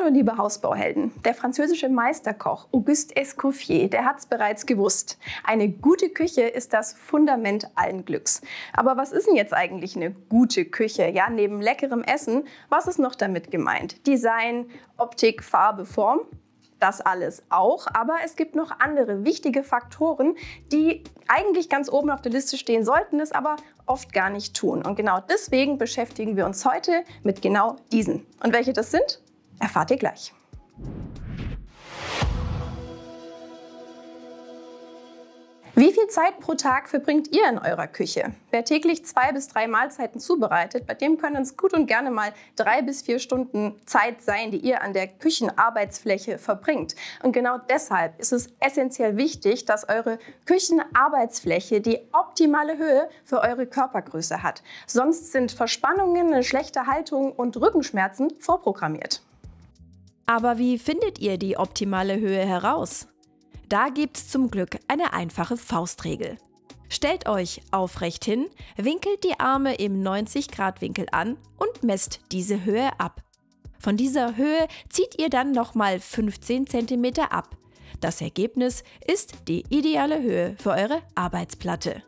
Hallo liebe Hausbauhelden, der französische Meisterkoch Auguste Escoffier, der hat es bereits gewusst. Eine gute Küche ist das Fundament allen Glücks. Aber was ist denn jetzt eigentlich eine gute Küche? Ja, neben leckerem Essen, was ist noch damit gemeint? Design, Optik, Farbe, Form? Das alles auch, aber es gibt noch andere wichtige Faktoren, die eigentlich ganz oben auf der Liste stehen sollten, es aber oft gar nicht tun. Und genau deswegen beschäftigen wir uns heute mit genau diesen. Und welche das sind, erfahrt ihr gleich. Wie viel Zeit pro Tag verbringt ihr in eurer Küche? Wer täglich 2 bis 3 Mahlzeiten zubereitet, bei dem können es gut und gerne mal 3 bis 4 Stunden Zeit sein, die ihr an der Küchenarbeitsfläche verbringt. Und genau deshalb ist es essentiell wichtig, dass eure Küchenarbeitsfläche die optimale Höhe für eure Körpergröße hat. Sonst sind Verspannungen, eine schlechte Haltung und Rückenschmerzen vorprogrammiert. Aber wie findet ihr die optimale Höhe heraus? Da gibt's zum Glück eine einfache Faustregel. Stellt euch aufrecht hin, winkelt die Arme im 90-Grad-Winkel an und messt diese Höhe ab. Von dieser Höhe zieht ihr dann nochmal 15 cm ab. Das Ergebnis ist die ideale Höhe für eure Arbeitsplatte.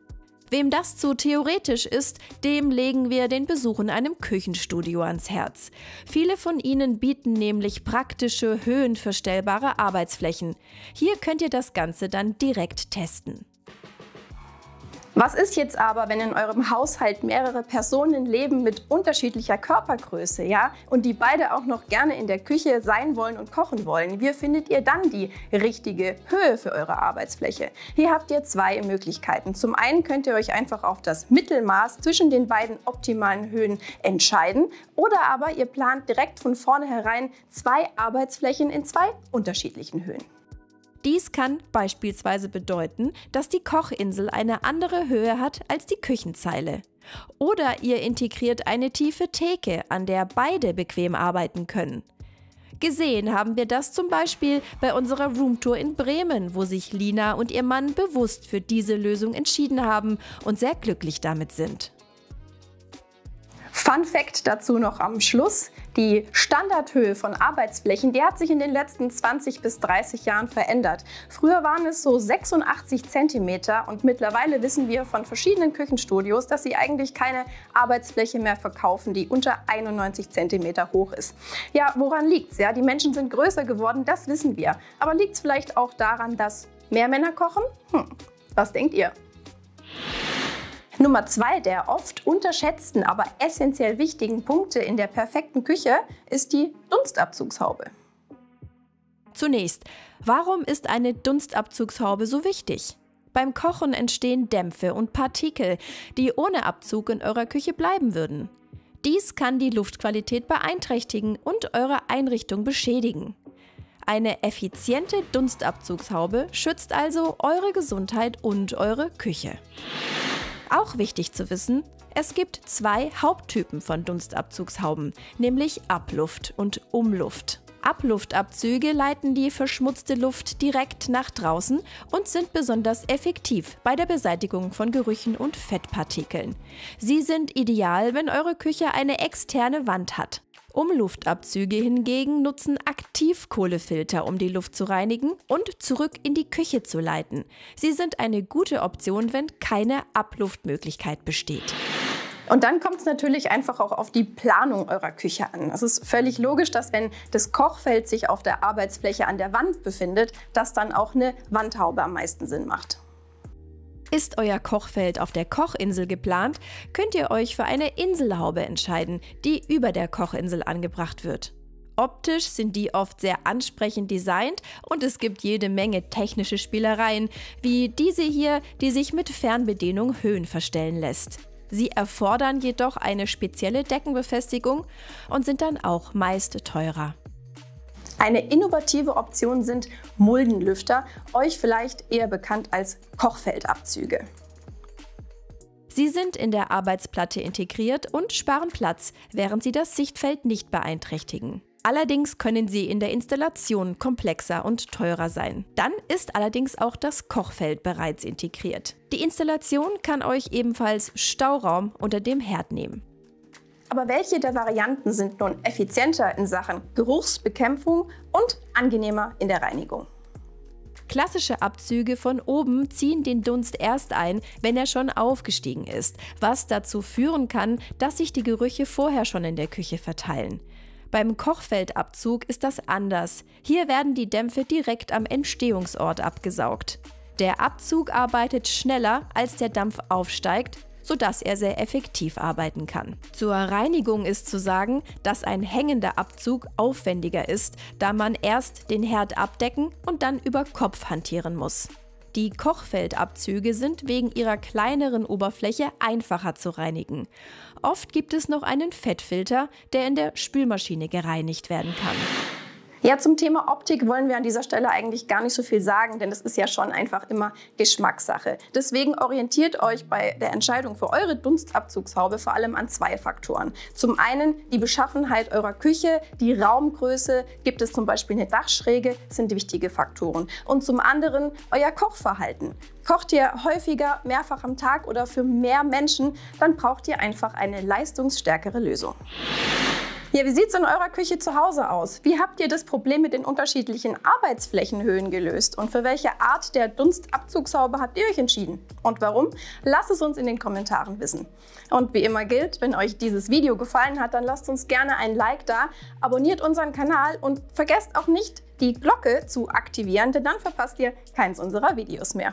Wem das zu theoretisch ist, dem legen wir den Besuch in einem Küchenstudio ans Herz. Viele von ihnen bieten nämlich praktische, höhenverstellbare Arbeitsflächen. Hier könnt ihr das Ganze dann direkt testen. Was ist jetzt aber, wenn in eurem Haushalt mehrere Personen leben mit unterschiedlicher Körpergröße, ja? Und die beide auch noch gerne in der Küche sein wollen und kochen wollen? Wie findet ihr dann die richtige Höhe für eure Arbeitsfläche? Hier habt ihr 2 Möglichkeiten. Zum einen könnt ihr euch einfach auf das Mittelmaß zwischen den beiden optimalen Höhen entscheiden. Oder aber ihr plant direkt von vornherein 2 Arbeitsflächen in 2 unterschiedlichen Höhen. Dies kann beispielsweise bedeuten, dass die Kochinsel eine andere Höhe hat als die Küchenzeile. Oder ihr integriert eine tiefe Theke, an der beide bequem arbeiten können. Gesehen haben wir das zum Beispiel bei unserer Roomtour in Bremen, wo sich Lina und ihr Mann bewusst für diese Lösung entschieden haben und sehr glücklich damit sind. Fun Fact dazu noch am Schluss: Die Standardhöhe von Arbeitsflächen, die hat sich in den letzten 20 bis 30 Jahren verändert. Früher waren es so 86 cm und mittlerweile wissen wir von verschiedenen Küchenstudios, dass sie eigentlich keine Arbeitsfläche mehr verkaufen, die unter 91 cm hoch ist. Ja, woran liegt's? Ja, die Menschen sind größer geworden, das wissen wir. Aber liegt es vielleicht auch daran, dass mehr Männer kochen? Was denkt ihr? Nummer 2 der oft unterschätzten, aber essentiell wichtigen Punkte in der perfekten Küche ist die Dunstabzugshaube. Zunächst, warum ist eine Dunstabzugshaube so wichtig? Beim Kochen entstehen Dämpfe und Partikel, die ohne Abzug in eurer Küche bleiben würden. Dies kann die Luftqualität beeinträchtigen und eure Einrichtung beschädigen. Eine effiziente Dunstabzugshaube schützt also eure Gesundheit und eure Küche. Auch wichtig zu wissen, es gibt 2 Haupttypen von Dunstabzugshauben, nämlich Abluft und Umluft. Abluftabzüge leiten die verschmutzte Luft direkt nach draußen und sind besonders effektiv bei der Beseitigung von Gerüchen und Fettpartikeln. Sie sind ideal, wenn eure Küche eine externe Wand hat. Umluftabzüge hingegen nutzen Aktivkohlefilter, um die Luft zu reinigen und zurück in die Küche zu leiten. Sie sind eine gute Option, wenn keine Abluftmöglichkeit besteht. Und dann kommt es natürlich einfach auch auf die Planung eurer Küche an. Es ist völlig logisch, dass wenn das Kochfeld sich auf der Arbeitsfläche an der Wand befindet, dass dann auch eine Wandhaube am meisten Sinn macht. Ist euer Kochfeld auf der Kochinsel geplant, könnt ihr euch für eine Inselhaube entscheiden, die über der Kochinsel angebracht wird. Optisch sind die oft sehr ansprechend designt und es gibt jede Menge technische Spielereien, wie diese hier, die sich mit Fernbedienung höhenverstellen lässt. Sie erfordern jedoch eine spezielle Deckenbefestigung und sind dann auch meist teurer. Eine innovative Option sind Muldenlüfter, euch vielleicht eher bekannt als Kochfeldabzüge. Sie sind in der Arbeitsplatte integriert und sparen Platz, während sie das Sichtfeld nicht beeinträchtigen. Allerdings können sie in der Installation komplexer und teurer sein. Dann ist allerdings auch das Kochfeld bereits integriert. Die Installation kann euch ebenfalls Stauraum unter dem Herd nehmen. Aber welche der Varianten sind nun effizienter in Sachen Geruchsbekämpfung und angenehmer in der Reinigung? Klassische Abzüge von oben ziehen den Dunst erst ein, wenn er schon aufgestiegen ist, was dazu führen kann, dass sich die Gerüche vorher schon in der Küche verteilen. Beim Kochfeldabzug ist das anders. Hier werden die Dämpfe direkt am Entstehungsort abgesaugt. Der Abzug arbeitet schneller, als der Dampf aufsteigt, sodass er sehr effektiv arbeiten kann. Zur Reinigung ist zu sagen, dass ein hängender Abzug aufwendiger ist, da man erst den Herd abdecken und dann über Kopf hantieren muss. Die Kochfeldabzüge sind wegen ihrer kleineren Oberfläche einfacher zu reinigen. Oft gibt es noch einen Fettfilter, der in der Spülmaschine gereinigt werden kann. Ja, zum Thema Optik wollen wir an dieser Stelle eigentlich gar nicht so viel sagen, denn das ist ja schon einfach immer Geschmackssache. Deswegen orientiert euch bei der Entscheidung für eure Dunstabzugshaube vor allem an zwei Faktoren. Zum einen die Beschaffenheit eurer Küche, die Raumgröße, gibt es zum Beispiel eine Dachschräge, sind wichtige Faktoren. Und zum anderen euer Kochverhalten. Kocht ihr häufiger, mehrfach am Tag oder für mehr Menschen, dann braucht ihr einfach eine leistungsstärkere Lösung. Ja, wie sieht es in eurer Küche zu Hause aus? Wie habt ihr das Problem mit den unterschiedlichen Arbeitsflächenhöhen gelöst? Und für welche Art der Dunstabzugshaube habt ihr euch entschieden? Und warum? Lasst es uns in den Kommentaren wissen. Und wie immer gilt, wenn euch dieses Video gefallen hat, dann lasst uns gerne ein Like da, abonniert unseren Kanal und vergesst auch nicht, die Glocke zu aktivieren, denn dann verpasst ihr keins unserer Videos mehr.